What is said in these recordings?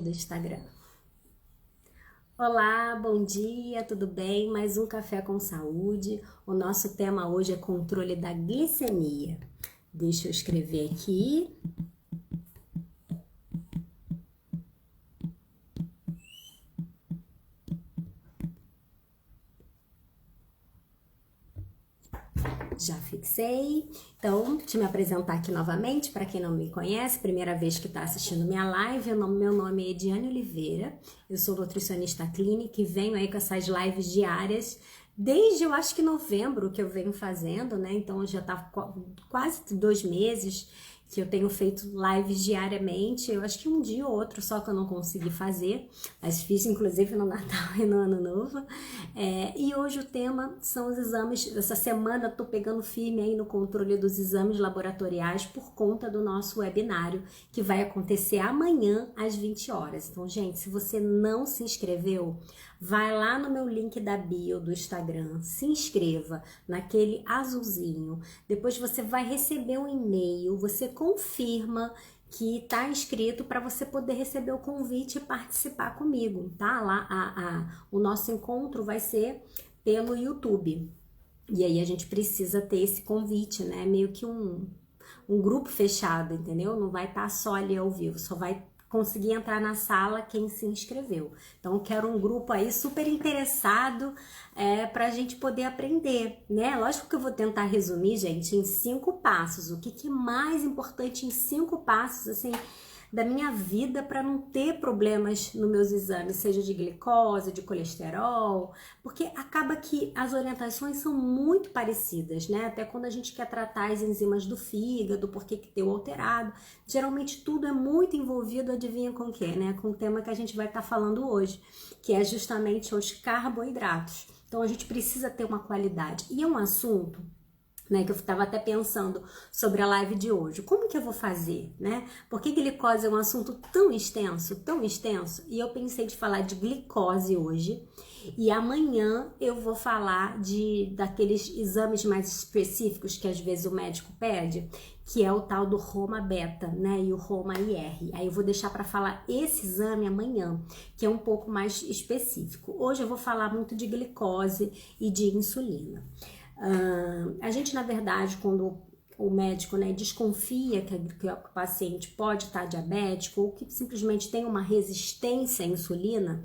do Instagram. Olá, bom dia, tudo bem? Mais um Café com Saúde. O nosso tema hoje é controle da glicemia. Deixa eu escrever aqui. Já fixei. Então, deixa eu me apresentar aqui novamente, para quem não me conhece, primeira vez que está assistindo minha live, meu nome é Ediane Oliveira, eu sou nutricionista clínica e venho aí com essas lives diárias desde, eu acho que novembro que eu venho fazendo, né? Então, já tá quase 2 meses que eu tenho feito lives diariamente, eu acho que um dia ou outro só que eu não consegui fazer, mas fiz inclusive no Natal e no Ano Novo. E hoje o tema são os exames. Essa semana eu tô pegando firme aí no controle dos exames laboratoriais por conta do nosso webinário, que vai acontecer amanhã às 20 horas. Então, gente, se você não se inscreveu, vai lá no meu link da bio do Instagram, se inscreva naquele azulzinho. Depois você vai receber um e-mail, você confirma que está inscrito para você poder receber o convite e participar comigo, tá? Lá o nosso encontro vai ser pelo YouTube. E aí a gente precisa ter esse convite, né? Meio que um grupo fechado, entendeu? Não vai estar só ali ao vivo, só vai conseguir entrar na sala quem se inscreveu. Então, eu quero um grupo aí super interessado para a gente poder aprender, né? Lógico que eu vou tentar resumir, gente, em 5 passos. O que é mais importante em 5 passos, assim, da minha vida para não ter problemas nos meus exames, seja de glicose, de colesterol, porque acaba que as orientações são muito parecidas, né? Até quando a gente quer tratar as enzimas do fígado, por que deu alterado, geralmente tudo é muito envolvido, adivinha com o quê, né? Com o tema que a gente vai estar falando hoje, que é justamente os carboidratos. Então a gente precisa ter uma qualidade. E é um assunto, né, que eu estava até pensando sobre a live de hoje. Como que eu vou fazer, né? Porque glicose é um assunto tão extenso, e eu pensei de falar de glicose hoje, e amanhã eu vou falar daqueles exames mais específicos que às vezes o médico pede, que é o tal do Roma Beta, né, e o Roma IR. Aí eu vou deixar para falar esse exame amanhã, que é um pouco mais específico. Hoje eu vou falar muito de glicose e de insulina. A gente, na verdade, quando o médico, né, desconfia que o paciente pode estar diabético ou que simplesmente tem uma resistência à insulina,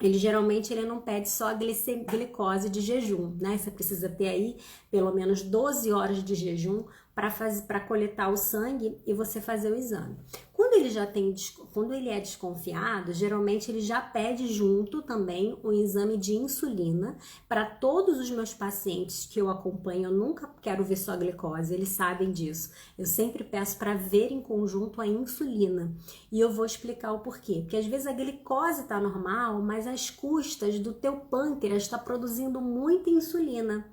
geralmente não pede só a glicose de jejum, né? Você precisa ter aí pelo menos 12 horas de jejum para coletar o sangue e você fazer o exame. Quando ele é desconfiado, geralmente ele já pede junto também o exame de insulina. Para todos os meus pacientes que eu acompanho, eu nunca quero ver só a glicose, eles sabem disso. Eu sempre peço para ver em conjunto a insulina. E eu vou explicar o porquê. Porque às vezes a glicose está normal, mas às custas do teu pâncreas está produzindo muita insulina.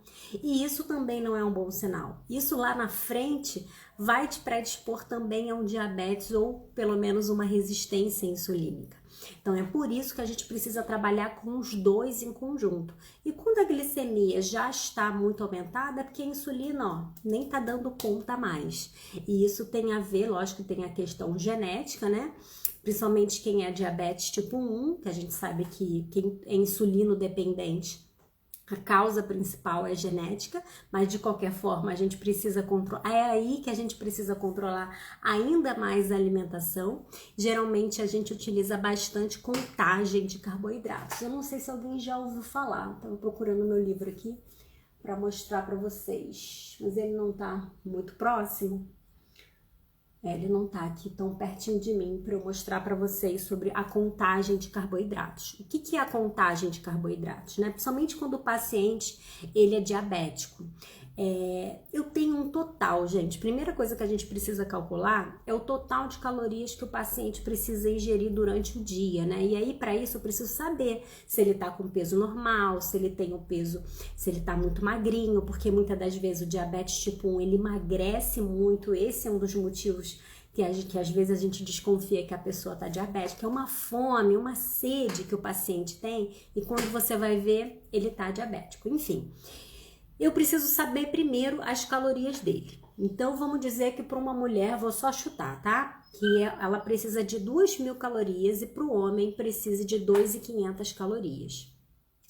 E isso também não é um bom sinal. Isso lá na frente vai te predispor também a um diabetes ou pelo menos uma resistência insulínica. Então é por isso que a gente precisa trabalhar com os dois em conjunto. E quando a glicemia já está muito aumentada, é porque a insulina, ó, nem tá dando conta mais. E isso tem a ver, lógico que tem a questão genética, né? Principalmente quem é diabetes tipo 1, que a gente sabe que quem é insulino dependente, a causa principal é genética, mas de qualquer forma a gente precisa controlar. É aí que a gente precisa controlar ainda mais a alimentação. Geralmente a gente utiliza bastante contagem de carboidratos. Eu não sei se alguém já ouviu falar, estava procurando meu livro aqui para mostrar para vocês, mas ele não está muito próximo. Ele não tá aqui tão pertinho de mim para eu mostrar para vocês sobre a contagem de carboidratos. O que é a contagem de carboidratos, né? Principalmente quando o paciente ele é diabético. Eu tenho um total, gente. Primeira coisa que a gente precisa calcular é o total de calorias que o paciente precisa ingerir durante o dia, né? E aí, para isso, eu preciso saber se ele tá com peso normal, se ele tem o peso, se ele tá muito magrinho, porque muitas das vezes o diabetes tipo 1, ele emagrece muito. Esse é um dos motivos que às vezes a gente desconfia que a pessoa tá diabética. É uma fome, uma sede que o paciente tem e quando você vai ver, ele tá diabético. Enfim, eu preciso saber primeiro as calorias dele. Então, vamos dizer que para uma mulher, vou só chutar, tá? ela precisa de 2.000 calorias e para o homem precisa de 2.500 calorias.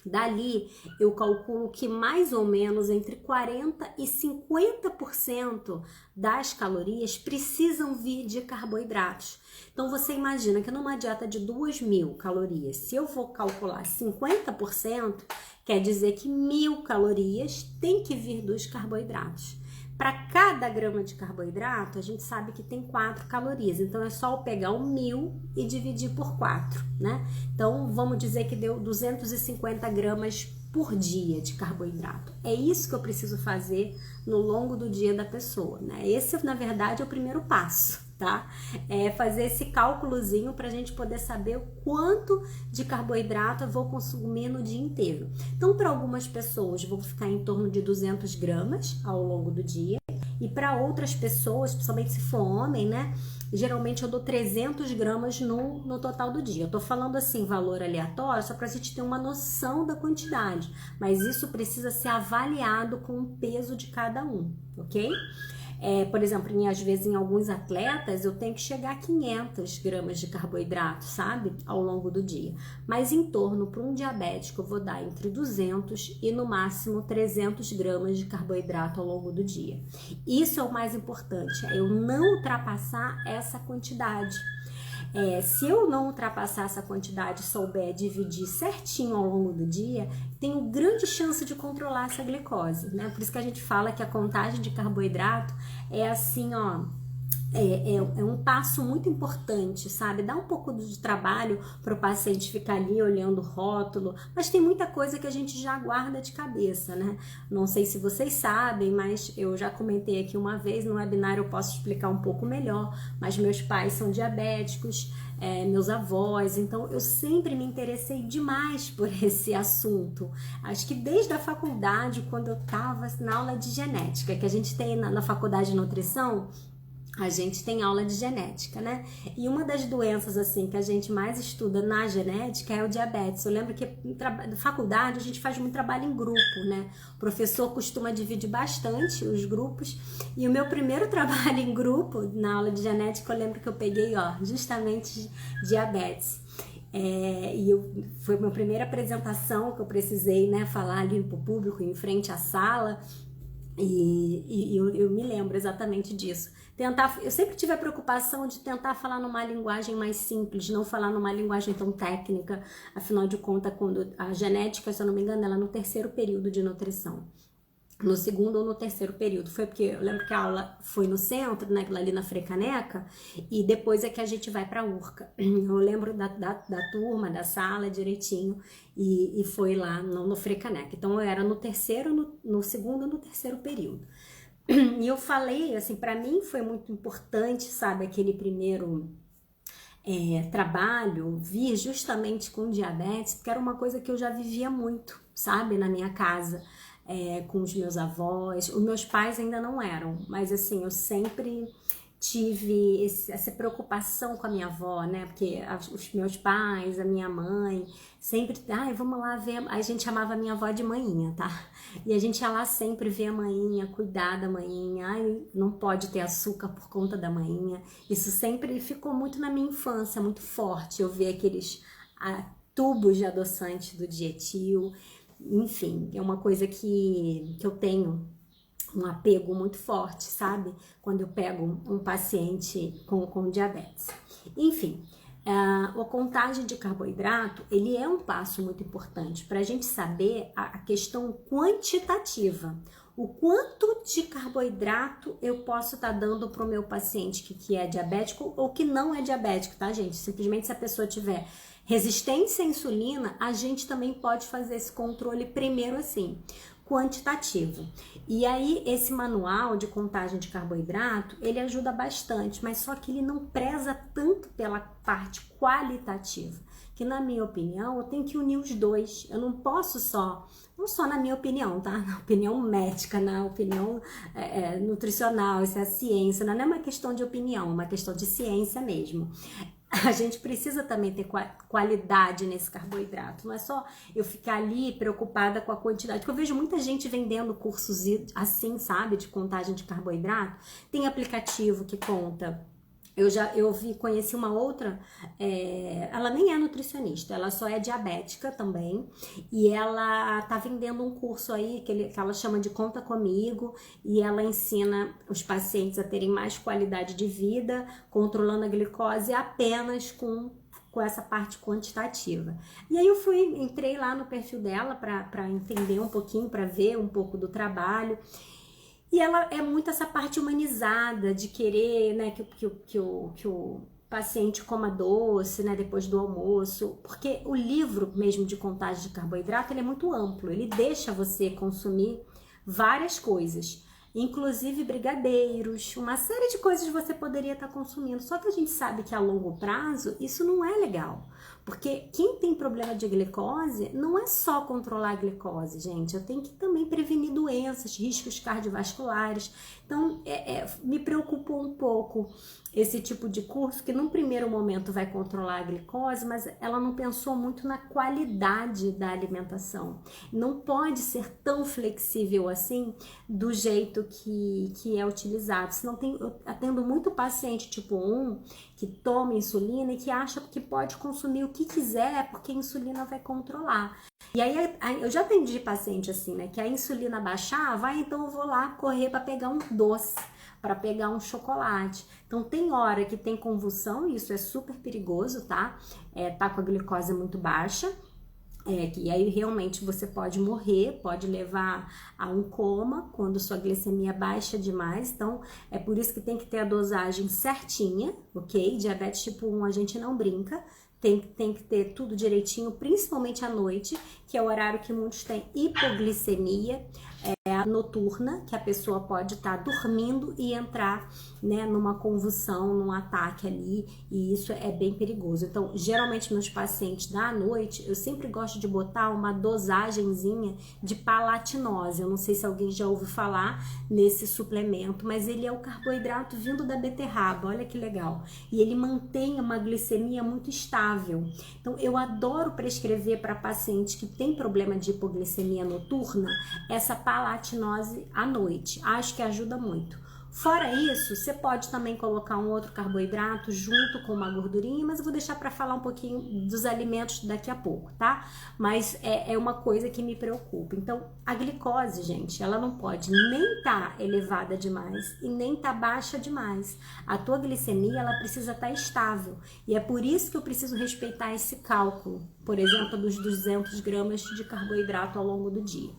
Dali, eu calculo que mais ou menos entre 40% e 50% das calorias precisam vir de carboidratos. Então, você imagina que numa dieta de 2.000 calorias, se eu vou calcular 50%, quer dizer que 1.000 calorias tem que vir dos carboidratos. Para cada grama de carboidrato, a gente sabe que tem 4 calorias. Então, é só eu pegar o 1.000 e dividir por 4, né? Então, vamos dizer que deu 250 gramas por dia de carboidrato. É isso que eu preciso fazer no longo do dia da pessoa, né? Esse, na verdade, é o primeiro passo, tá? É fazer esse cálculozinho para a gente poder saber o quanto de carboidrato eu vou consumir no dia inteiro. Então, para algumas pessoas, vou ficar em torno de 200 gramas ao longo do dia. E para outras pessoas, principalmente se for homem, né? Geralmente eu dou 300 gramas no total do dia. Eu tô falando assim, valor aleatório, só pra gente ter uma noção da quantidade. Mas isso precisa ser avaliado com o peso de cada um, ok? Por exemplo, às vezes em alguns atletas eu tenho que chegar a 500 gramas de carboidrato, sabe? Ao longo do dia. Mas em torno, para um diabético, eu vou dar entre 200 e no máximo 300 gramas de carboidrato ao longo do dia. Isso é o mais importante, é eu não ultrapassar essa quantidade. Se eu não ultrapassar essa quantidade e souber dividir certinho ao longo do dia, tenho grande chance de controlar essa glicose, né? Por isso que a gente fala que a contagem de carboidrato é assim, ó, é um passo muito importante, sabe? Dá um pouco de trabalho para o paciente ficar ali olhando o rótulo, mas tem muita coisa que a gente já guarda de cabeça, né? Não sei se vocês sabem, mas eu já comentei aqui uma vez, no webinar eu posso explicar um pouco melhor, mas meus pais são diabéticos, meus avós, então eu sempre me interessei demais por esse assunto. Acho que desde a faculdade, quando eu estava na aula de genética, que a gente tem na faculdade de nutrição, a gente tem aula de genética, né? E uma das doenças, assim, que a gente mais estuda na genética é o diabetes. Eu lembro que na faculdade a gente faz muito trabalho em grupo, né? O professor costuma dividir bastante os grupos. E o meu primeiro trabalho em grupo, na aula de genética, eu lembro que eu peguei, ó, justamente diabetes. Foi a minha primeira apresentação que eu precisei, né, falar ali pro público, em frente à sala. E eu me lembro exatamente disso. Eu sempre tive a preocupação de tentar falar numa linguagem mais simples, não falar numa linguagem tão técnica. Afinal de contas, quando a genética, se eu não me engano, ela é no terceiro período de nutrição. No segundo ou no terceiro período. Foi porque eu lembro que a aula foi no centro, né, ali na Frecaneca, e depois é que a gente vai para a URCA. Eu lembro da turma, da sala direitinho, e foi lá no Frecaneca. Então eu era no terceiro, no segundo ou no terceiro período. E eu falei, assim, para mim foi muito importante, sabe, aquele primeiro trabalho vir justamente com diabetes, porque era uma coisa que eu já vivia muito, sabe, na minha casa. Com os meus avós, os meus pais ainda não eram, mas assim, eu sempre tive essa preocupação com a minha avó, né, porque os meus pais, a minha mãe, sempre, vamos lá ver, a gente chamava a minha avó de maninha, tá, e a gente ia lá sempre ver a maninha, cuidar da maninha, não pode ter açúcar por conta da maninha, isso sempre ficou muito na minha infância, muito forte, eu ver aqueles tubos de adoçante do Dietil. Enfim, é uma coisa que eu tenho um apego muito forte, sabe? Quando eu pego um paciente com diabetes. Enfim, a contagem de carboidrato, ele é um passo muito importante para a gente saber a questão quantitativa. O quanto de carboidrato eu posso estar dando para o meu paciente que é diabético ou que não é diabético, tá, gente? Simplesmente se a pessoa tiver resistência à insulina, a gente também pode fazer esse controle primeiro assim, quantitativo. E aí esse manual de contagem de carboidrato, ele ajuda bastante, mas só que ele não preza tanto pela parte qualitativa, que na minha opinião eu tenho que unir os dois. Eu não posso não só na minha opinião, tá? Na opinião médica, na opinião nutricional, isso é a ciência, não é uma questão de opinião, é uma questão de ciência mesmo. A gente precisa também ter qualidade nesse carboidrato, não é só eu ficar ali preocupada com a quantidade, porque eu vejo muita gente vendendo cursos assim, sabe, de contagem de carboidrato. Tem aplicativo que conta Conheci uma outra, ela nem é nutricionista, ela só é diabética também, e ela tá vendendo um curso aí que ela chama de Conta Comigo, e ela ensina os pacientes a terem mais qualidade de vida, controlando a glicose apenas com essa parte quantitativa. E aí eu entrei lá no perfil dela para entender um pouquinho, para ver um pouco do trabalho. E ela é muito essa parte humanizada de querer, né, que o paciente coma doce, né, depois do almoço, porque o livro mesmo de contagem de carboidrato, ele é muito amplo, ele deixa você consumir várias coisas, inclusive brigadeiros, uma série de coisas você poderia estar consumindo, só que a gente sabe que a longo prazo isso não é legal. Porque quem tem problema de glicose, não é só controlar a glicose, gente. Eu tenho que também prevenir doenças, riscos cardiovasculares. Então, me preocupou um pouco esse tipo de curso, que num primeiro momento vai controlar a glicose, mas ela não pensou muito na qualidade da alimentação. Não pode ser tão flexível assim, do jeito que é utilizado. Senão eu atendo muito paciente tipo 1, que toma insulina e que acha que pode consumir o que quiser, porque a insulina vai controlar. E aí eu já atendi paciente assim, né, que a insulina baixar, então eu vou lá correr para pegar um doce, para pegar um chocolate. Então tem hora que tem convulsão, e isso é super perigoso, tá? Tá com a glicose muito baixa. Que aí realmente você pode morrer, pode levar a um coma quando sua glicemia baixa demais. Então é por isso que tem que ter a dosagem certinha, ok? Diabetes tipo 1 a gente não brinca, tem que ter tudo direitinho, principalmente à noite, que é o horário que muitos têm hipoglicemia noturna, que a pessoa pode estar dormindo e entrar, né, numa convulsão, num ataque ali, e isso é bem perigoso. Então, geralmente meus pacientes da noite, eu sempre gosto de botar uma dosagenzinha de palatinose. Eu não sei se alguém já ouviu falar nesse suplemento, mas ele é o carboidrato vindo da beterraba, olha que legal. E ele mantém uma glicemia muito estável. Então, eu adoro prescrever para pacientes que têm problema de hipoglicemia noturna essa palatinose à noite. Acho que ajuda muito. Fora isso, você pode também colocar um outro carboidrato junto com uma gordurinha, mas eu vou deixar para falar um pouquinho dos alimentos daqui a pouco, tá? Mas é uma coisa que me preocupa. Então, a glicose, gente, ela não pode nem estar elevada demais e nem estar baixa demais. A tua glicemia, ela precisa estar estável. E é por isso que eu preciso respeitar esse cálculo, por exemplo, dos 200 gramas de carboidrato ao longo do dia.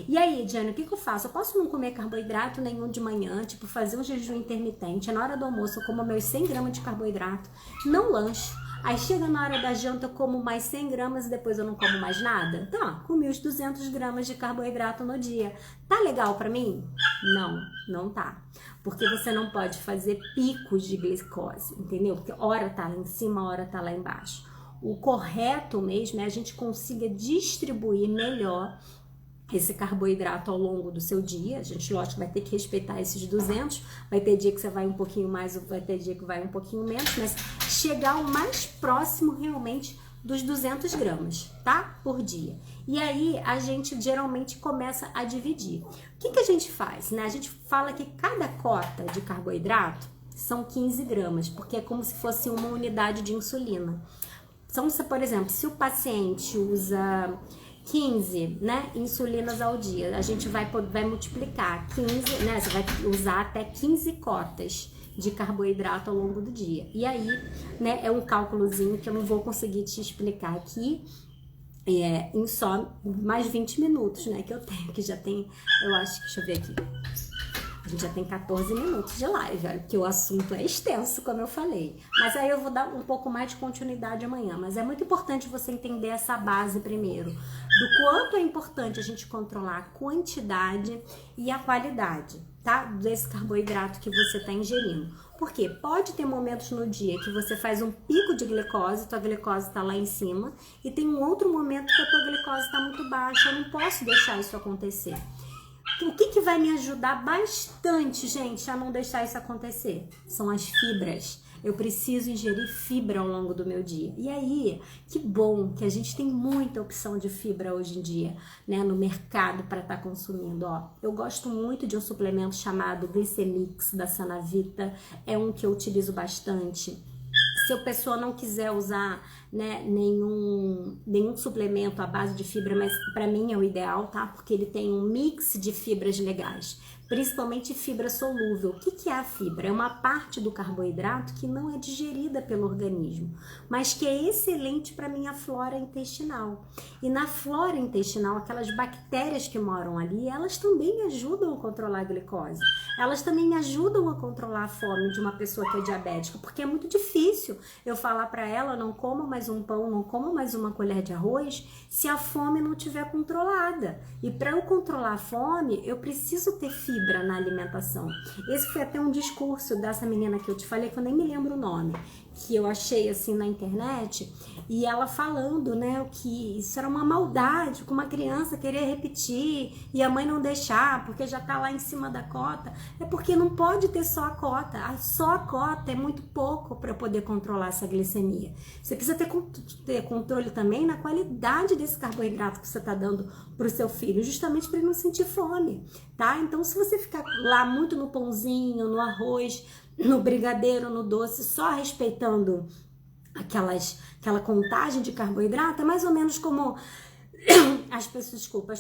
E aí, Diana, o que eu faço? Eu posso não comer carboidrato nenhum de manhã, tipo fazer um jejum intermitente. Na hora do almoço eu como meus 100 gramas de carboidrato, não lanche. Aí chega na hora da janta, eu como mais 100 gramas e depois eu não como mais nada? Tá, comi os 200 gramas de carboidrato no dia. Tá legal pra mim? Não tá. Porque você não pode fazer picos de glicose, entendeu? Porque hora tá lá em cima, hora tá lá embaixo. O correto mesmo é a gente consiga distribuir melhor esse carboidrato ao longo do seu dia. A gente, lógico, vai ter que respeitar esses 200, vai ter dia que você vai um pouquinho mais, vai ter dia que vai um pouquinho menos, mas chegar o mais próximo realmente dos 200 gramas, tá? Por dia. E aí, a gente geralmente começa a dividir. O que a gente faz, né? A gente fala que cada cota de carboidrato são 15 gramas, porque é como se fosse uma unidade de insulina. Então, por exemplo, se o paciente usa 15, né, insulinas ao dia, a gente vai multiplicar 15, né, você vai usar até 15 cotas de carboidrato ao longo do dia. E aí, né, é um cálculozinho que eu não vou conseguir te explicar aqui em só mais 20 minutos, né, que eu tenho, que já tem, eu acho que, deixa eu ver aqui. A gente já tem 14 minutos de live, olha, porque o assunto é extenso, como eu falei. Mas aí eu vou dar um pouco mais de continuidade amanhã. Mas é muito importante você entender essa base primeiro, do quanto é importante a gente controlar a quantidade e a qualidade, tá? Desse carboidrato que você está ingerindo. Porque pode ter momentos no dia que você faz um pico de glicose, tua glicose está lá em cima, e tem um outro momento que a tua glicose está muito baixa. Eu não posso deixar isso acontecer. O que vai me ajudar bastante, gente, a não deixar isso acontecer? São as fibras. eu preciso ingerir fibra ao longo do meu dia. E aí, que bom que a gente tem muita opção de fibra hoje em dia, né, no mercado para estar consumindo. Ó, eu gosto muito de um suplemento chamado Glicemix da Sanavita, é um que eu utilizo bastante. Se a pessoa não quiser usar, né, nenhum suplemento à base de fibra, mas para mim é o ideal, tá? Porque ele tem um mix de fibras legais, principalmente fibra solúvel. O que é a fibra? É uma parte do carboidrato que não é digerida pelo organismo, mas que é excelente para minha flora intestinal. E na flora intestinal, aquelas bactérias que moram ali, elas também me ajudam a controlar a glicose. Elas também me ajudam a controlar a fome de uma pessoa que é diabética, porque é muito difícil eu falar para ela, não coma mais um pão, não coma mais uma colher de arroz, se a fome não estiver controlada. E para eu controlar a fome, eu preciso ter fibra na alimentação. Esse foi até um discurso dessa menina que eu te falei, que eu nem me lembro o nome, que eu achei assim na internet, e ela falando, né, que isso era uma maldade, com uma criança querer repetir e a mãe não deixar, porque já tá lá em cima da cota. É porque não pode ter só a cota. Só a cota é muito pouco para poder controlar essa glicemia. Você precisa ter controle também na qualidade desse carboidrato que você tá dando pro seu filho, justamente para ele não sentir fome, tá? Então, se você ficar lá muito no pãozinho, no arroz, no brigadeiro, no doce, só respeitando aquela contagem de carboidrato, é mais ou menos como as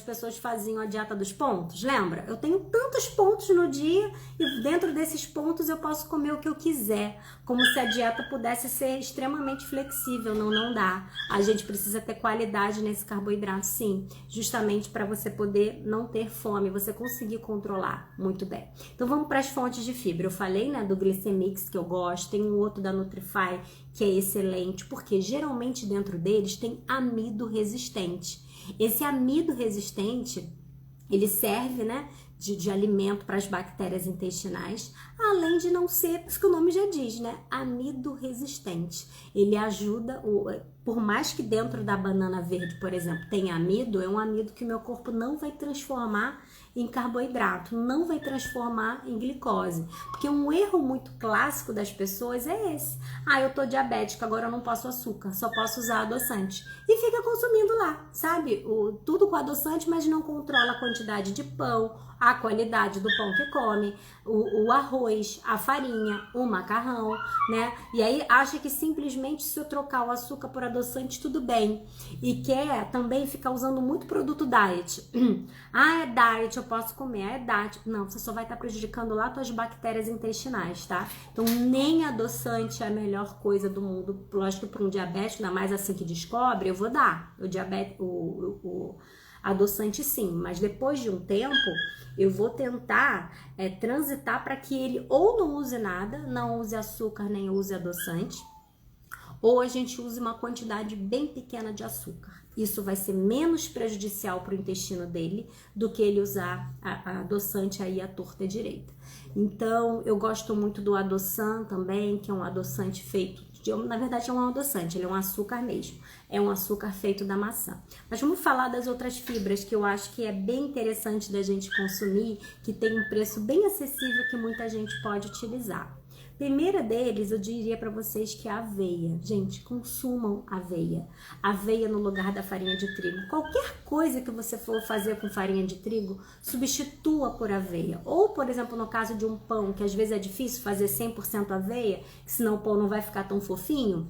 pessoas faziam a dieta dos pontos, lembra? Eu tenho tantos pontos no dia e dentro desses pontos eu posso comer o que eu quiser, como se a dieta pudesse ser extremamente flexível. Não dá. A gente precisa ter qualidade nesse carboidrato, sim, justamente para você poder não ter fome, você conseguir controlar muito bem. Então vamos para as fontes de fibra. Eu falei, né, do Glicemix, que eu gosto, tem um outro da Nutrify que é excelente, porque geralmente dentro deles tem amido resistente. Esse amido resistente, ele serve, né, de alimento para as bactérias intestinais, além de não ser, isso que o nome já diz, né, amido resistente. Ele ajuda, por mais que dentro da banana verde, por exemplo, tenha amido, é um amido que o meu corpo não vai transformar em carboidrato, não vai transformar em glicose. Porque um erro muito clássico das pessoas é esse. Eu tô diabética, agora eu não posso açúcar, só posso usar adoçante. E fica consumindo lá, sabe? Tudo com adoçante, mas não controla a quantidade de pão, a qualidade do pão que come, o arroz, a farinha, o macarrão, né? E aí acha que simplesmente se eu trocar o açúcar por adoçante, tudo bem. E quer também ficar usando muito produto diet. É diet, eu posso comer, é diet. Não, você só vai estar prejudicando lá suas bactérias intestinais, tá? Então nem adoçante é a melhor coisa do mundo. Lógico que para um diabético, ainda mais assim que descobre, eu vou dar o adoçante sim, mas depois de um tempo eu vou tentar transitar para que ele ou não use nada, não use açúcar nem use adoçante, ou a gente use uma quantidade bem pequena de açúcar. Isso vai ser menos prejudicial para o intestino dele do que ele usar a adoçante aí à torta direita. Então, eu gosto muito do adoçan também, que é um adoçante feito na verdade é um adoçante, ele é um açúcar mesmo, é um açúcar feito da maçã. Mas vamos falar das outras fibras que eu acho que é bem interessante da gente consumir, que tem um preço bem acessível que muita gente pode utilizar. Primeira deles, eu diria para vocês que é a aveia. Gente, consumam aveia. Aveia no lugar da farinha de trigo. Qualquer coisa que você for fazer com farinha de trigo, substitua por aveia. Ou, por exemplo, no caso de um pão, que às vezes é difícil fazer 100% aveia, senão o pão não vai ficar tão fofinho,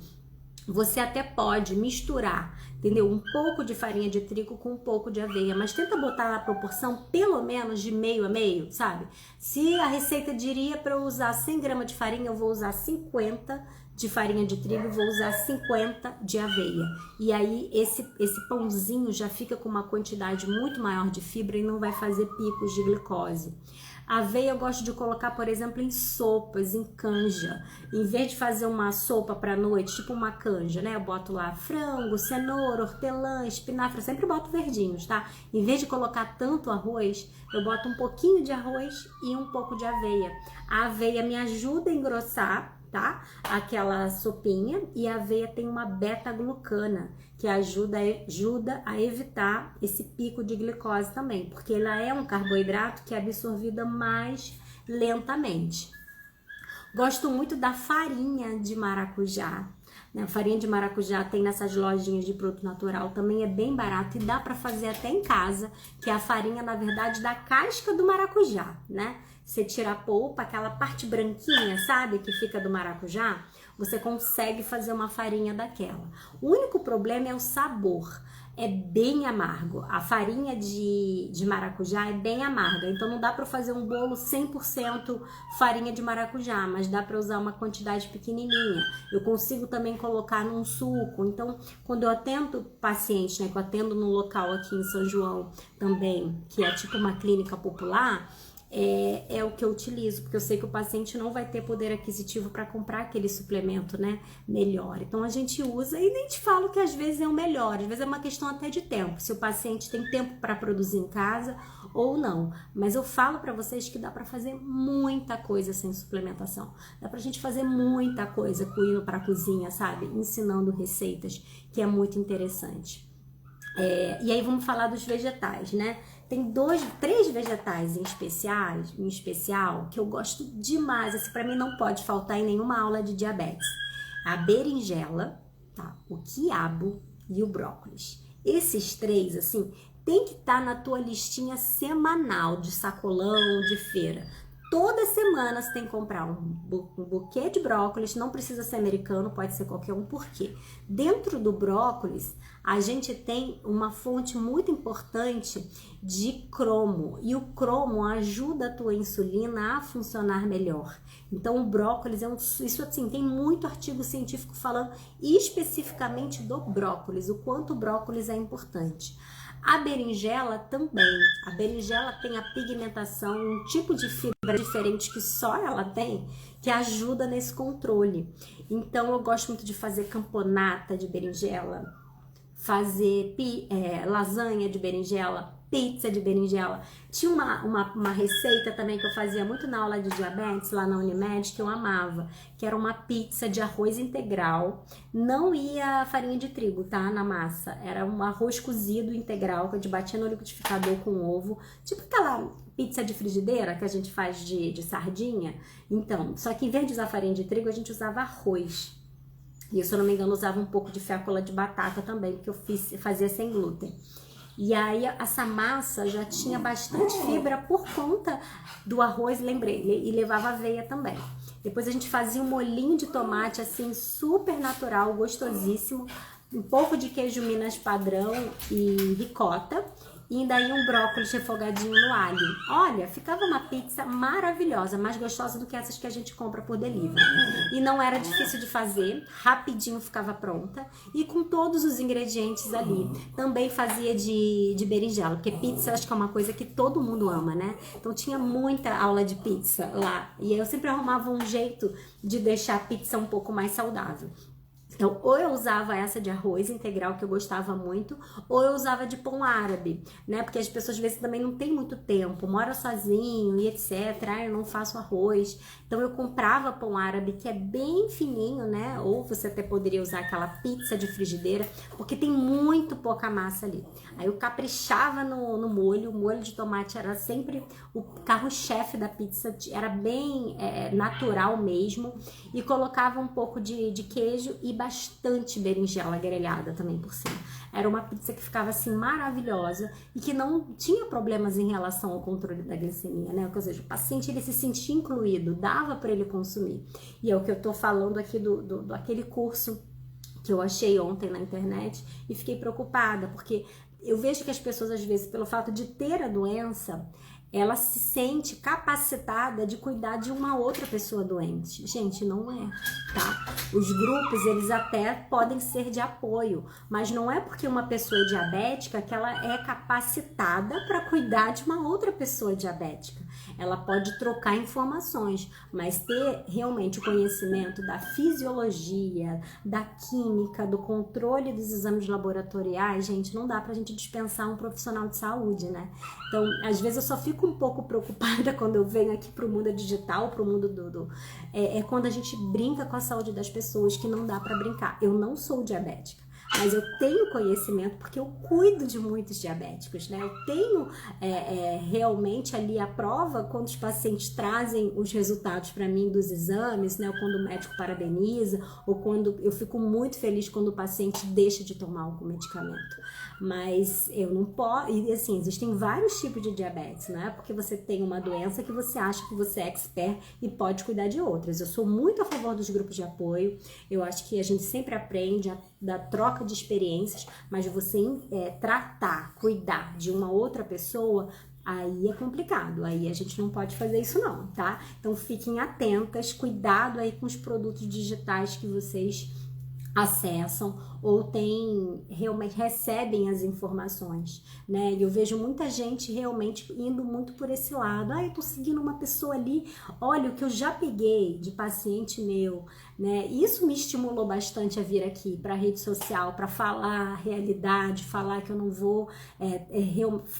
você até pode misturar, entendeu? Um pouco de farinha de trigo com um pouco de aveia, mas tenta botar na proporção pelo menos de meio a meio, sabe? Se a receita diria para eu usar 100 gramas de farinha, eu vou usar 50 de farinha de trigo e vou usar 50 de aveia. E aí esse pãozinho já fica com uma quantidade muito maior de fibra e não vai fazer picos de glicose. A aveia eu gosto de colocar, por exemplo, em sopas, em canja. Em vez de fazer uma sopa para noite, tipo uma canja, né? Eu boto lá frango, cenoura, hortelã, espinafre, eu sempre boto verdinhos, tá? Em vez de colocar tanto arroz, eu boto um pouquinho de arroz e um pouco de aveia. A aveia me ajuda a engrossar, tá? Aquela sopinha, e a aveia tem uma beta-glucana, que ajuda a evitar esse pico de glicose também, porque ela é um carboidrato que é absorvida mais lentamente. Gosto muito da farinha de maracujá. A farinha de maracujá tem nessas lojinhas de produto natural, também é bem barato e dá para fazer até em casa, que é a farinha, na verdade, da casca do maracujá, né? Você tira a polpa, aquela parte branquinha, sabe, que fica do maracujá, você consegue fazer uma farinha daquela. O único problema é o sabor. É bem amargo. A farinha de maracujá é bem amarga, então não dá para fazer um bolo 100% farinha de maracujá, mas dá para usar uma quantidade pequenininha. Eu consigo também colocar num suco. Então, quando eu atendo paciente, né, que eu atendo no local aqui em São João também, que é tipo uma clínica popular, é o que eu utilizo, porque eu sei que o paciente não vai ter poder aquisitivo para comprar aquele suplemento, né, melhor. Então a gente usa e nem te falo que às vezes é o melhor, às vezes é uma questão até de tempo, se o paciente tem tempo para produzir em casa ou não. Mas eu falo para vocês que dá para fazer muita coisa sem suplementação, dá pra gente fazer muita coisa indo para a cozinha, sabe, ensinando receitas, que é muito interessante. E aí vamos falar dos vegetais, né? Tem 3 vegetais em especial que eu gosto demais. Assim, para mim não pode faltar em nenhuma aula de diabetes. A berinjela, tá? O quiabo e o brócolis. Esses 3, assim, tem que estar na tua listinha semanal de sacolão, de feira. Toda semana você tem que comprar um buquê de brócolis, não precisa ser americano, pode ser qualquer um, porque dentro do brócolis a gente tem uma fonte muito importante de cromo, e o cromo ajuda a tua insulina a funcionar melhor. Então o brócolis isso assim, tem muito artigo científico falando especificamente do brócolis, o quanto o brócolis é importante. A berinjela também. A berinjela tem a pigmentação, um tipo de fibra diferente que só ela tem, que ajuda nesse controle. Então eu gosto muito de fazer camponata de berinjela, fazer lasanha de berinjela, pizza de berinjela. Tinha uma receita também que eu fazia muito na aula de diabetes lá na Unimed, que eu amava, que era uma pizza de arroz integral. Não ia farinha de trigo, tá? Na massa. Era um arroz cozido integral que a gente batia no liquidificador com ovo. Tipo aquela pizza de frigideira que a gente faz de sardinha. Então, só que em vez de usar farinha de trigo, a gente usava arroz. E eu, se eu não me engano, usava um pouco de fécula de batata também, porque eu fazia sem glúten. E aí essa massa já tinha bastante fibra por conta do arroz, lembrei, e levava aveia também. Depois a gente fazia um molhinho de tomate assim super natural, gostosíssimo, um pouco de queijo Minas padrão e ricota, e ainda um brócolis refogadinho no alho. Olha, ficava uma pizza maravilhosa, mais gostosa do que essas que a gente compra por delivery. E não era difícil de fazer, rapidinho ficava pronta e com todos os ingredientes ali. Também fazia de berinjela, porque pizza acho que é uma coisa que todo mundo ama, né? Então tinha muita aula de pizza lá e eu sempre arrumava um jeito de deixar a pizza um pouco mais saudável. Então, ou eu usava essa de arroz integral, que eu gostava muito, ou eu usava de pão árabe, né? Porque as pessoas às vezes também não tem muito tempo, mora sozinho e etc. Eu não faço arroz. Então, eu comprava pão árabe, que é bem fininho, né? Ou você até poderia usar aquela pizza de frigideira, porque tem muito pouca massa ali. Aí eu caprichava no molho, o molho de tomate era sempre o carro-chefe da pizza, era bem natural mesmo, e colocava um pouco de queijo e bastante berinjela grelhada também por cima. Era uma pizza que ficava assim maravilhosa e que não tinha problemas em relação ao controle da glicemia, né? Ou seja, o paciente ele se sentia incluído, dava para ele consumir. E é o que eu tô falando aqui do aquele curso que eu achei ontem na internet e fiquei preocupada, porque eu vejo que as pessoas às vezes, pelo fato de ter a doença, ela se sente capacitada de cuidar de uma outra pessoa doente. Gente, não é, tá? Os grupos, eles até podem ser de apoio, mas não é porque uma pessoa é diabética que ela é capacitada para cuidar de uma outra pessoa diabética. Ela pode trocar informações, mas ter realmente o conhecimento da fisiologia, da química, do controle dos exames laboratoriais, gente, não dá pra gente dispensar um profissional de saúde, né? Então, às vezes eu só fico um pouco preocupada quando eu venho aqui pro mundo digital, pro mundo quando a gente brinca com a saúde das pessoas, que não dá pra brincar. Eu não sou diabética. mas eu tenho conhecimento porque eu cuido de muitos diabéticos, né? Eu tenho realmente ali a prova quando os pacientes trazem os resultados para mim dos exames, né? Ou quando o médico parabeniza, ou quando eu fico muito feliz quando o paciente deixa de tomar algum medicamento. Mas eu não posso, e assim, existem vários tipos de diabetes, não é porque você tem uma doença que você acha que você é expert e pode cuidar de outras. Eu sou muito a favor dos grupos de apoio, eu acho que a gente sempre aprende da troca de experiências, mas você tratar, cuidar de uma outra pessoa, aí é complicado, aí a gente não pode fazer isso não, tá? Então fiquem atentas, cuidado aí com os produtos digitais que vocês acessam ou realmente recebem as informações, né? E eu vejo muita gente realmente indo muito por esse lado. Eu tô seguindo uma pessoa ali, olha o que eu já peguei de paciente meu, né? Isso me estimulou bastante a vir aqui para a rede social, para falar a realidade, falar que eu não vou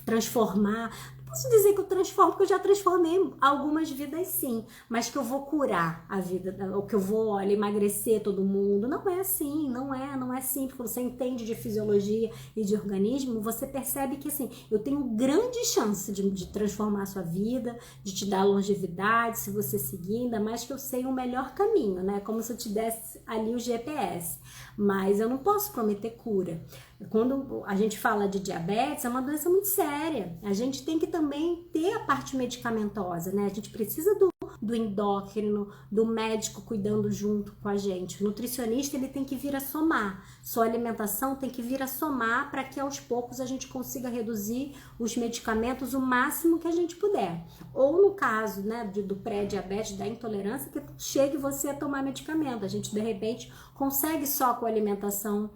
transformar. Posso dizer que eu transformo, porque eu já transformei algumas vidas sim, mas que eu vou curar a vida, ou que eu vou, emagrecer todo mundo. Não é assim, não é simples. Quando você entende de fisiologia e de organismo, você percebe que assim, eu tenho grande chance de transformar a sua vida, de te dar longevidade, se você seguir, ainda mais que eu sei o melhor caminho, né? Como se eu te desse ali o GPS. Mas eu não posso prometer cura. Quando a gente fala de diabetes, é uma doença muito séria. A gente tem que também ter a parte medicamentosa, né? A gente precisa do endócrino, do médico cuidando junto com a gente. O nutricionista, ele tem que vir a somar. Sua alimentação tem que vir a somar para que aos poucos a gente consiga reduzir os medicamentos o máximo que a gente puder. Ou no caso, né, do pré-diabetes, da intolerância, que chegue você a tomar medicamento. A gente, de repente, consegue só com a alimentação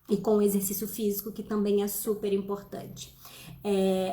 e com o exercício físico, que também é super importante.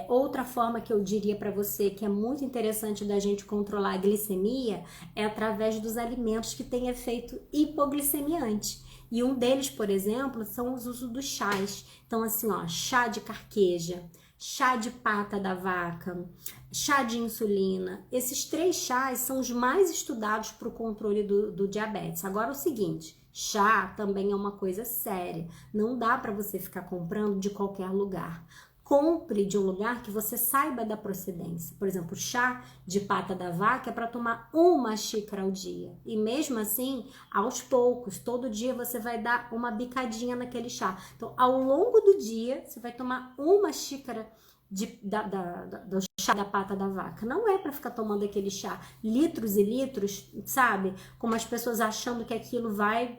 Outra forma que eu diria para você que é muito interessante da gente controlar a glicemia é através dos alimentos que têm efeito hipoglicemiante. E um deles, por exemplo, são os usos dos chás. Então, assim, ó, chá de carqueja, chá de pata da vaca, chá de insulina. Esses 3 chás são os mais estudados para o controle do diabetes. Agora, o seguinte, chá também é uma coisa séria. Não dá para você ficar comprando de qualquer lugar. Compre de um lugar que você saiba da procedência. Por exemplo, chá de pata da vaca é para tomar 1 xícara ao dia. E mesmo assim, aos poucos, todo dia você vai dar uma bicadinha naquele chá. Então, ao longo do dia, você vai tomar 1 xícara do chá da pata da vaca. Não é para ficar tomando aquele chá litros e litros, sabe? Como as pessoas achando que aquilo vai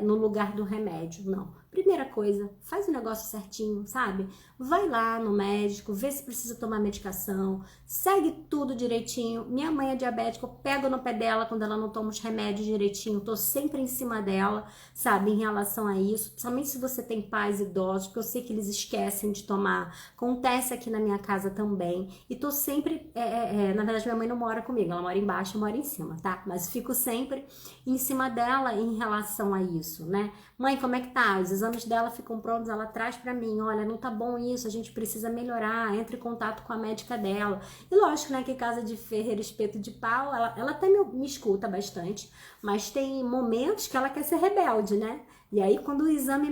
no lugar do remédio. Não. Primeira coisa, faz o negócio certinho, sabe? Vai lá no médico, vê se precisa tomar medicação, segue tudo direitinho. Minha mãe é diabética, eu pego no pé dela quando ela não toma os remédios direitinho, tô sempre em cima dela, sabe? Em relação a isso, principalmente se você tem pais idosos, porque eu sei que eles esquecem de tomar. Acontece aqui na minha casa também. E tô sempre, na verdade minha mãe não mora comigo, ela mora embaixo, eu moro em cima, tá? Mas fico sempre em cima dela em relação a isso, né? Mãe, como é que tá? Os exames dela ficam prontos, ela traz pra mim, olha, não tá bom isso, a gente precisa melhorar, entre em contato com a médica dela. E lógico, né, que casa de ferreiro, espeto de pau, ela até me escuta bastante, mas tem momentos que ela quer ser rebelde, né? E aí, quando o exame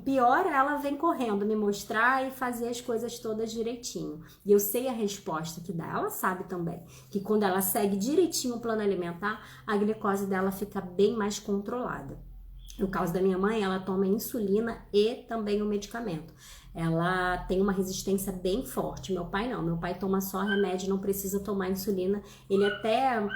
piora, ela vem correndo me mostrar e fazer as coisas todas direitinho. E eu sei a resposta que dá. Ela sabe também que quando ela segue direitinho o plano alimentar, a glicose dela fica bem mais controlada. No caso da minha mãe, ela toma insulina e também o medicamento. Ela tem uma resistência bem forte. Meu pai não. Meu pai toma só remédio, não precisa tomar insulina. Ele até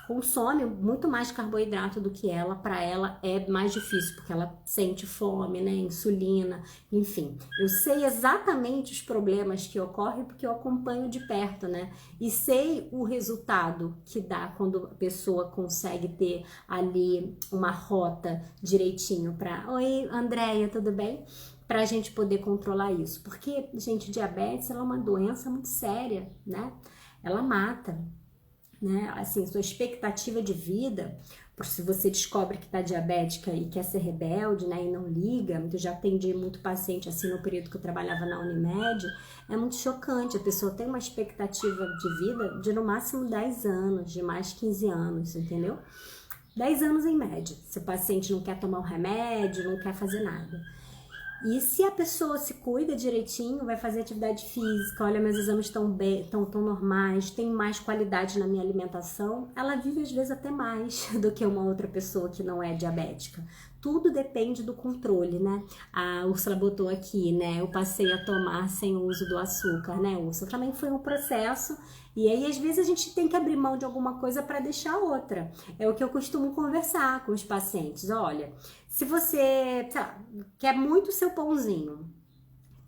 consome muito mais carboidrato do que ela. Para ela é mais difícil, porque ela sente fome, né? Insulina, enfim. Eu sei exatamente os problemas que ocorrem porque eu acompanho de perto, né? E sei o resultado que dá quando a pessoa consegue ter ali uma rota direitinho para... Oi, Andréia, tudo bem? Para a gente poder controlar isso. Porque, gente, diabetes ela é uma doença muito séria, né? Ela mata, né? Assim, sua expectativa de vida, se você descobre que tá diabética e quer ser rebelde, né? E não liga, eu já atendi muito paciente assim no período que eu trabalhava na Unimed, é muito chocante. A pessoa tem uma expectativa de vida de no máximo 10 anos, de mais 15 anos, entendeu? 10 anos em média, se o paciente não quer tomar um remédio, não quer fazer nada. E se a pessoa se cuida direitinho, vai fazer atividade física, olha, meus exames estão bem, estão normais, tem mais qualidade na minha alimentação, ela vive às vezes até mais do que uma outra pessoa que não é diabética. Tudo depende do controle, né? A Úrsula botou aqui, né? Eu passei a tomar sem o uso do açúcar, né, Úrsula? Também foi um processo. E aí, às vezes, a gente tem que abrir mão de alguma coisa para deixar outra. É o que eu costumo conversar com os pacientes. Olha, se você, sei lá, quer muito o seu pãozinho,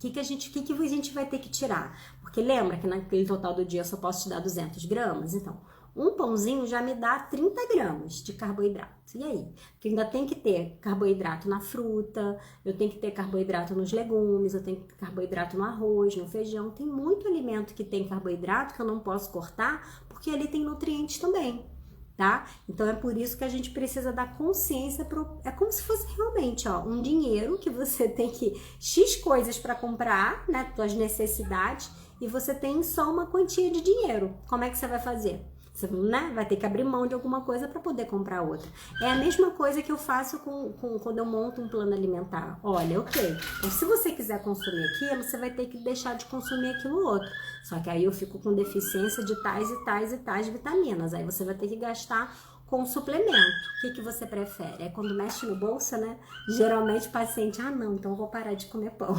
o que a gente vai ter que tirar? Porque lembra que naquele total do dia eu só posso te dar 200 gramas? Então, um pãozinho já me dá 30 gramas de carboidrato. E aí? Porque ainda tem que ter carboidrato na fruta, eu tenho que ter carboidrato nos legumes, eu tenho que ter carboidrato no arroz, no feijão. Tem muito alimento que tem carboidrato que eu não posso cortar, porque ali tem nutrientes também, tá? Então é por isso que a gente precisa dar consciência é como se fosse realmente, ó, um dinheiro que você tem que X coisas para comprar, né, tuas necessidades, e você tem só uma quantia de dinheiro. Como é que você vai fazer? Você, né, vai ter que abrir mão de alguma coisa para poder comprar outra. É a mesma coisa que eu faço quando eu monto um plano alimentar. Olha, ok, então se você quiser consumir aquilo, você vai ter que deixar de consumir aquilo outro. Só que aí eu fico com deficiência de tais e tais e tais vitaminas. Aí você vai ter que gastar com suplemento. O que você prefere? É quando mexe no bolso, né? Geralmente o paciente, não, então eu vou parar de comer pão.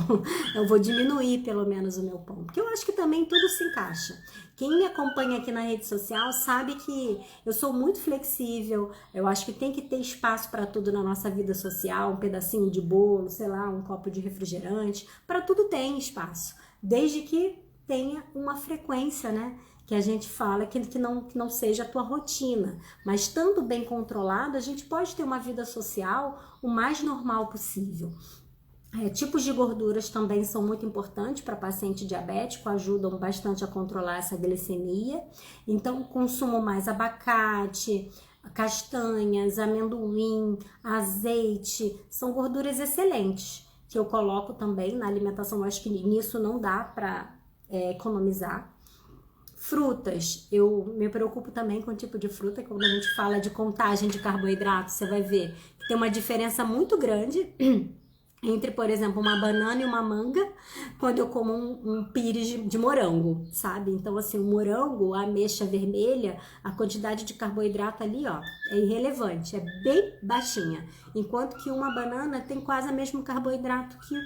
Eu vou diminuir pelo menos o meu pão. Porque eu acho que também tudo se encaixa. Quem me acompanha aqui na rede social sabe que eu sou muito flexível. Eu acho que tem que ter espaço para tudo na nossa vida social. Um pedacinho de bolo, sei lá, um copo de refrigerante. Para tudo tem espaço. Desde que tenha uma frequência, né? Que a gente fala que não seja a tua rotina, mas estando bem controlado, a gente pode ter uma vida social o mais normal possível. Tipos de gorduras também são muito importantes para paciente diabético, ajudam bastante a controlar essa glicemia. Então, consumo mais abacate, castanhas, amendoim, azeite, são gorduras excelentes, que eu coloco também na alimentação. Eu acho que nisso não dá para economizar. Frutas, eu me preocupo também com o tipo de fruta. Quando a gente fala de contagem de carboidrato, você vai ver que tem uma diferença muito grande entre, por exemplo, uma banana e uma manga, quando eu como um pires de morango, sabe? Então, assim, o morango, a ameixa vermelha, a quantidade de carboidrato ali, ó, é irrelevante, é bem baixinha. Enquanto que uma banana tem quase o mesmo carboidrato que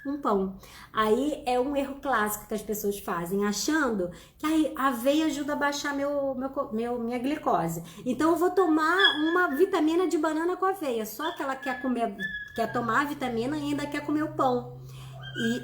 um pão. Aí é um erro clássico que as pessoas fazem, achando que a aveia ajuda a baixar minha glicose. Então eu vou tomar uma vitamina de banana com aveia. Só que ela quer tomar a vitamina e ainda quer comer o pão.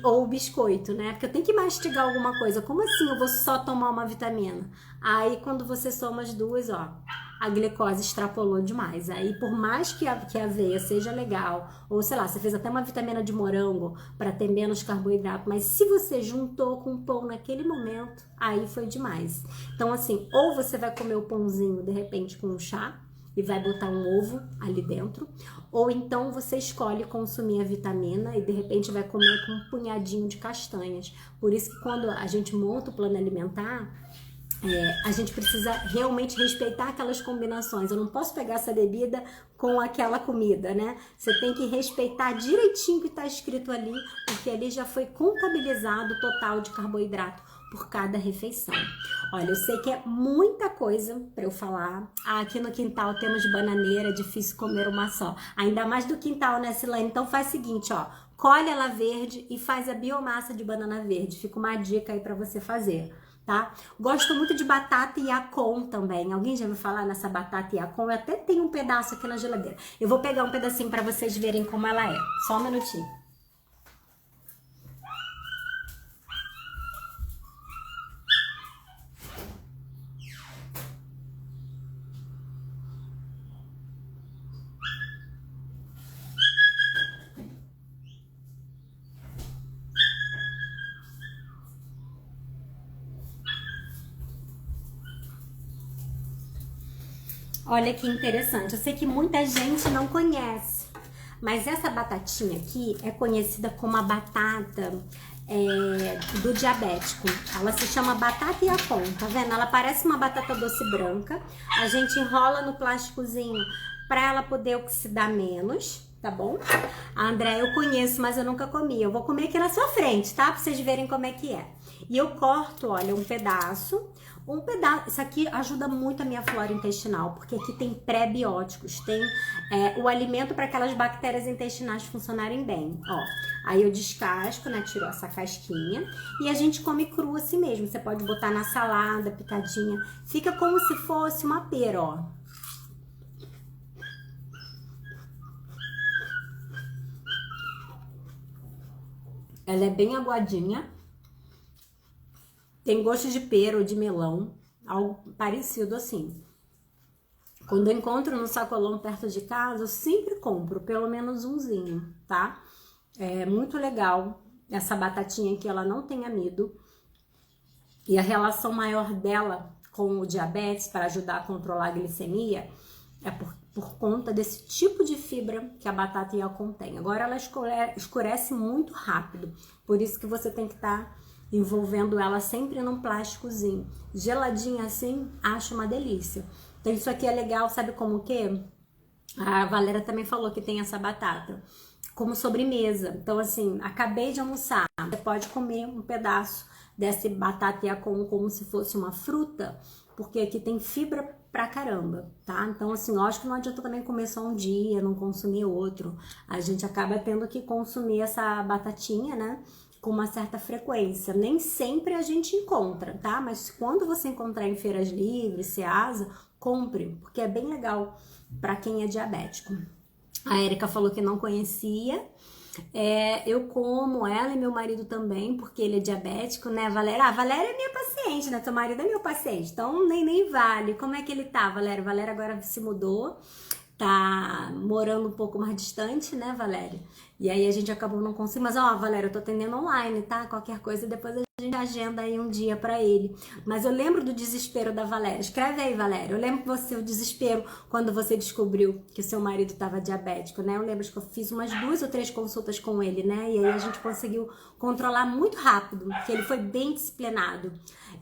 Ou o biscoito, né? Porque eu tenho que mastigar alguma coisa. Como assim eu vou só tomar uma vitamina? Aí quando você soma as duas, ó, a glicose extrapolou demais. Aí por mais que a aveia seja legal, ou sei lá, você fez até uma vitamina de morango para ter menos carboidrato, mas se você juntou com o pão naquele momento, aí foi demais. Então assim, ou você vai comer o pãozinho de repente com um chá, e vai botar um ovo ali dentro, ou então você escolhe consumir a vitamina e de repente vai comer com um punhadinho de castanhas. Por isso que quando a gente monta o plano alimentar, a gente precisa realmente respeitar aquelas combinações. Eu não posso pegar essa bebida com aquela comida, né? Você tem que respeitar direitinho o que está escrito ali, porque ali já foi contabilizado o total de carboidrato por cada refeição. Olha, eu sei que é muita coisa para eu falar. Aqui no quintal temos bananeira, é difícil comer uma só. Ainda mais do quintal, né, Silane? Então faz o seguinte, ó, colhe ela verde e faz a biomassa de banana verde. Fica uma dica aí para você fazer, tá? Gosto muito de batata Yacon também. Alguém já ouviu falar nessa batata Yacon? Eu até tenho um pedaço aqui na geladeira. Eu vou pegar um pedacinho para vocês verem como ela é. Só um minutinho. Olha que interessante, eu sei que muita gente não conhece, mas essa batatinha aqui é conhecida como a batata do diabético. Ela se chama batata Yacon, tá vendo? Ela parece uma batata doce branca, a gente enrola no plásticozinho para ela poder oxidar menos, tá bom? A André eu conheço, mas eu nunca comi. Eu vou comer aqui na sua frente, tá? Pra vocês verem como é que é. E eu corto, olha, um pedaço. Isso aqui ajuda muito a minha flora intestinal, porque aqui tem pré-bióticos, tem o alimento para aquelas bactérias intestinais funcionarem bem, ó. Aí eu descasco, né, tiro essa casquinha e a gente come cru assim mesmo. Você pode botar na salada, picadinha, fica como se fosse uma pera, ó. Ela é bem aguadinha. Tem gosto de pera ou de melão, algo parecido assim. Quando eu encontro no sacolão perto de casa, eu sempre compro pelo menos umzinho, tá? É muito legal essa batatinha aqui, ela não tem amido. E a relação maior dela com o diabetes, para ajudar a controlar a glicemia, é por conta desse tipo de fibra que a batata contém. Agora ela escurece muito rápido, por isso que você tem que estar envolvendo ela sempre num plásticozinho. Geladinha assim, acho uma delícia. Então isso aqui é legal, sabe como que? A Valéria também falou que tem essa batata como sobremesa. Então assim, acabei de almoçar, você pode comer um pedaço dessa batata como se fosse uma fruta, porque aqui tem fibra pra caramba, tá? Então assim, lógico que não adianta também comer só um dia, não consumir outro. A gente acaba tendo que consumir essa batatinha, né, com uma certa frequência. Nem sempre a gente encontra, tá? Mas quando você encontrar em feiras livres, Ceasa, compre, porque é bem legal para quem é diabético. A Érica falou que não conhecia. Eu como, ela e meu marido também, porque ele é diabético, né, Valéria? Ah, Valéria é minha paciente, né? Teu marido é meu paciente, então nem vale. Como é que ele tá, Valéria? Valéria agora se mudou, tá morando um pouco mais distante, né, Valéria? E aí a gente acabou não conseguindo, mas ó, Valéria, eu tô atendendo online, tá? Qualquer coisa, depois a gente agenda aí um dia pra ele. Mas eu lembro do desespero da Valéria. Escreve aí, Valéria. Eu lembro o desespero quando você descobriu que o seu marido tava diabético, né? Eu lembro que eu fiz umas 2 ou 3 consultas com ele, né? E aí a gente conseguiu controlar muito rápido, porque ele foi bem disciplinado.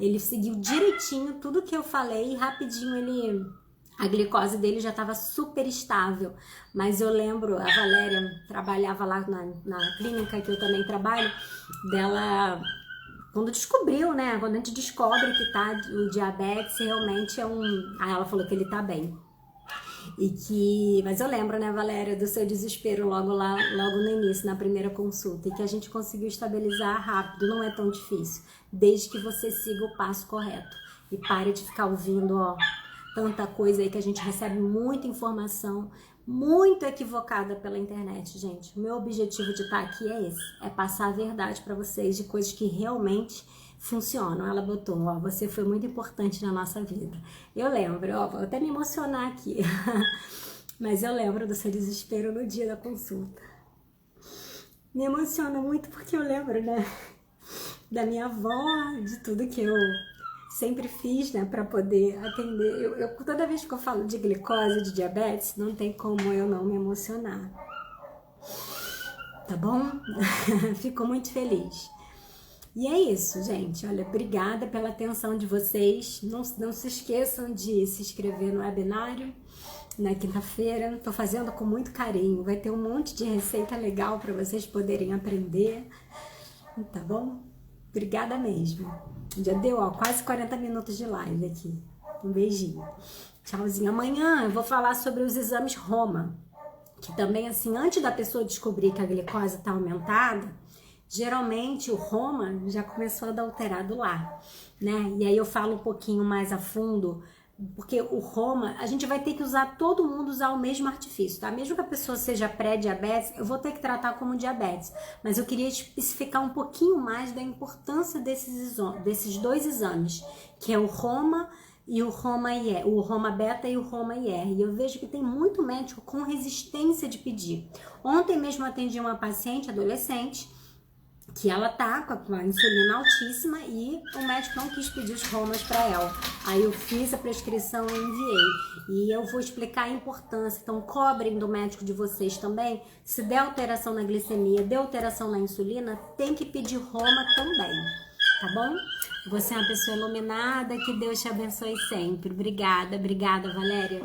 Ele seguiu direitinho tudo que eu falei e rapidinho a glicose dele já estava super estável, mas eu lembro, a Valéria trabalhava lá na clínica que eu também trabalho, dela, quando descobriu, né, quando a gente descobre que tá o diabetes, realmente aí ela falou que ele tá bem. Mas eu lembro, né, Valéria, do seu desespero logo no início, na primeira consulta, e que a gente conseguiu estabilizar rápido, não é tão difícil, desde que você siga o passo correto e pare de ficar ouvindo, ó, tanta coisa aí que a gente recebe muita informação muito equivocada pela internet, gente. O meu objetivo de estar aqui é esse, é passar a verdade para vocês de coisas que realmente funcionam. Ela botou, ó, você foi muito importante na nossa vida. Eu lembro, ó, vou até me emocionar aqui, mas eu lembro do seu desespero no dia da consulta. Me emociona muito porque eu lembro, né, da minha avó, de tudo que eu sempre fiz, né, para poder atender. Toda vez que eu falo de glicose, de diabetes, não tem como eu não me emocionar. Tá bom? Fico muito feliz. E é isso, gente. Olha, obrigada pela atenção de vocês. Não se esqueçam de se inscrever no webinário na quinta-feira. Tô fazendo com muito carinho. Vai ter um monte de receita legal para vocês poderem aprender. Tá bom? Obrigada mesmo. Já deu, ó, quase 40 minutos de live aqui. Um beijinho. Tchauzinho. Amanhã eu vou falar sobre os exames Roma, que também, assim, antes da pessoa descobrir que a glicose tá aumentada, geralmente o Roma já começou a dar alterado lá, né? E aí eu falo um pouquinho mais a fundo, porque o Roma, a gente vai ter que usar, todo mundo usar o mesmo artifício, tá? Mesmo que a pessoa seja pré-diabetes, eu vou ter que tratar como diabetes, mas eu queria especificar um pouquinho mais da importância desses 2 exames, que é o Roma e o Roma-IR, o Roma-Beta e o Roma-IR. E eu vejo que tem muito médico com resistência de pedir. Ontem mesmo eu atendi uma paciente adolescente que ela tá com a insulina altíssima e o médico não quis pedir os Romas para ela. Aí eu fiz a prescrição e enviei. E eu vou explicar a importância. Então, cobrem do médico de vocês também. Se der alteração na glicemia, der alteração na insulina, tem que pedir Roma também. Tá bom? Você é uma pessoa iluminada, que Deus te abençoe sempre. Obrigada, Valéria.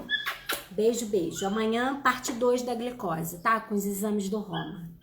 Beijo, beijo. Amanhã, parte 2 da glicose, tá? Com os exames do Roma.